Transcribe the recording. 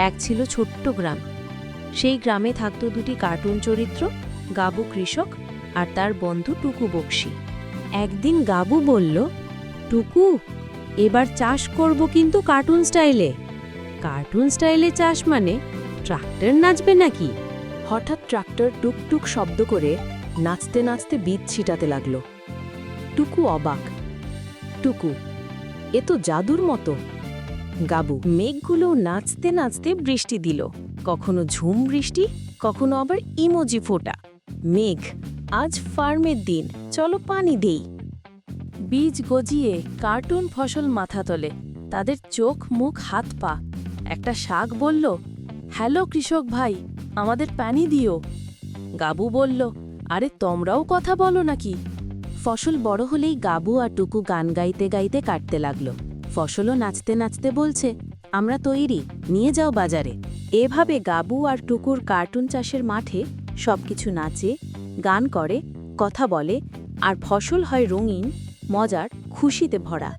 এক ছিল ছোট্ট গ্রাম। সেই গ্রামে থাকত দুটি কার্টুন চরিত্র, গাবু কৃষক আর তার বন্ধু টুকু বক্সি। একদিন গাবু বলল, টুকু, এবার চাষ করব কিন্তু কার্টুন স্টাইলে। কার্টুন স্টাইলে চাষ মানে ট্রাক্টর নাচবে নাকি? হঠাৎ ট্রাক্টর টুকটুক শব্দ করে নাচতে নাচতে বীজ ছিটাতে লাগল। টুকু অবাক। টুকু, এ তো জাদুর মতো। গাবু, মেঘগুলো নাচতে নাচতে বৃষ্টি দিল, কখনো ঝুম বৃষ্টি, কখনো আবার ইমোজি ফোঁটা। মেঘ, আজ ফার্মের দিন, চলো পানি দেই। বীজ গজিয়ে কার্টুন ফসল মাথা তোলে, তাদের চোখ মুখ হাত পা। একটা শাক বলল, হ্যালো কৃষক ভাই, আমাদের পানি দিও। গাবু বলল, আরে তোমরাও কথা বলো নাকি? ফসল বড় হলেই গাবু আর টুকু গান গাইতে গাইতে কাটতে লাগলো। ফসলও নাচতে নাচতে বলছে, আমরা তৈরি, নিয়ে যাও বাজারে। এভাবে গাবু আর টুকুর কার্টুন চাষের মাঠে সবকিছু নাচে, গান করে, কথা বলে, আর ফসল হয় রঙিন, মজার, খুশিতে ভরা।